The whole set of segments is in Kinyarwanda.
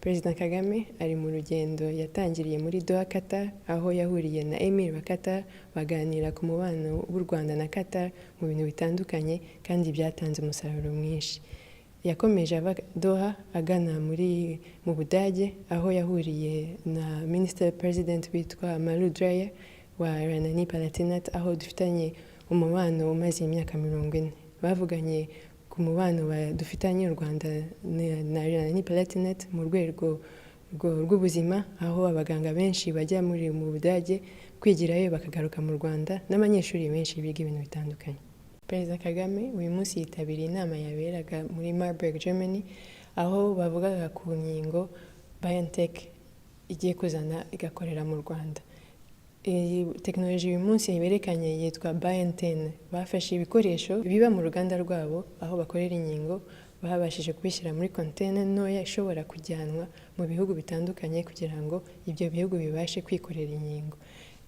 Perezida Kagame ari mu rugendo yatangiriye muri Doha, Qatar, aho yahuriye na Emir wa Qatar baganira ku mubano w'u Rwanda na Qatar mu bintu bitandukanye kandi byatanze umusaruro mwinshi. Yakomeje ava Doha agana mu Budage, aho yahuriye na Minister President witwa Malu Dreyer wa Rhénanie-Palatinat, aho dufitanye umubano umaze imyaka 40. Bavuganye ku mubano dufitanye u Rwanda na Rhénanie-Palatinat mu rwego rw'ubuzima, aho abaganga benshi bajya mu Budage kwigirayo bakagaruka mu Rwanda, n'abanyeshuri benshi biga ibintu bitandukanye. Perezida Kagame uyu munsi yitabiriye inama yaberaga muri Marburg, Germany, aho bavugaga ku nkingo BioNTech igiye kuzana igakorera mu Rwanda. Tekinoloji uyu munsi berekanye yitwa BioNTech. Bafashe ibikoresho biba mu ruganda rwabo aho bakorera inkingo, babashije kubishyira muri container ntoya ishobora kujyanwa mu bihugu bitandukanye kugira ngo ibyo bihugu bibashe kwikorera inkingo.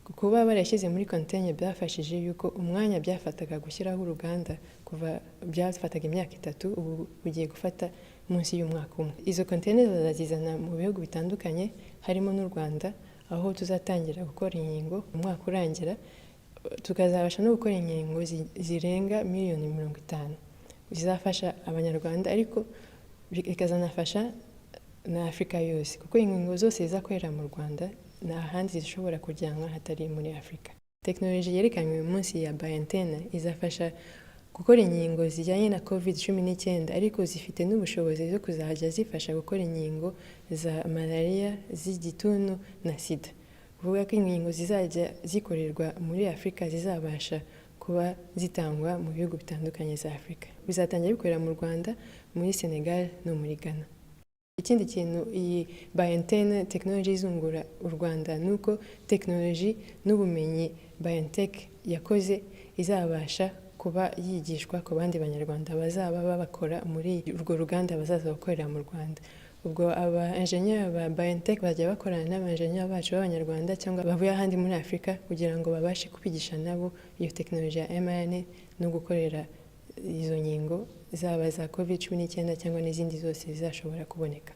Kuba barashyize muri container byafashije yuko umwanya byafataga gushyiraho uruganda kuva byafataga imyaka 3 ubu bugiye gufata munsi y'umwaka umwe. Izo container bazazizana mu bihugu bitandukanye harimo n'u Rwanda, aho tuzatangira gukora inkingo umwaka urangira, tukazabasha no gukora inkingo zirenga miliyoni 50 zizafasha abanyarwanda, ariko bikazanafasha na Afrika yose, kuko inkingo zose zizakorera mu Rwanda nta handi zishobora kujyanwa hatari muri Afrika. Tekinoloji yerekanywe uyu munsi ya BioNTech izafasha gukora inkingo zijyanye na COVID-19, ariko zifite n'ubushobozi bwo kuzajya zifasha gukora inkingo za malaria, z'igituntu na sida. Kuvuga ko inkingo zizajya zikorerwa muri Afrika zizabasha kuba zitangwa mu bihugu bitandukanye za Afrika. Bizatangira bikorera mu Rwanda, muri Senegal no muri Ghana. Ikindi kintu iyi BioNTech tekinoloji izungura u Rwanda nuko tekinoloji n'ubumenyi BioNTech yakoze izabasha kuba yigishwa ku bandi banyarwanda bazaba babakora muri urwo ruganda bazaza gukorera mu Rwanda. Ubwo aba-engineer ba BioNTech bajya bakorana n'aba-engineer bacu b'abanyarwanda cyangwa bavuye ahandi muri Afrika kugira ngo babashe kubigisha nabo iyo tekinoloji ya mRNA no gukorera izo nkingo zaba za COVID-19 cyangwa n'izindi zose zizashobora kuboneka.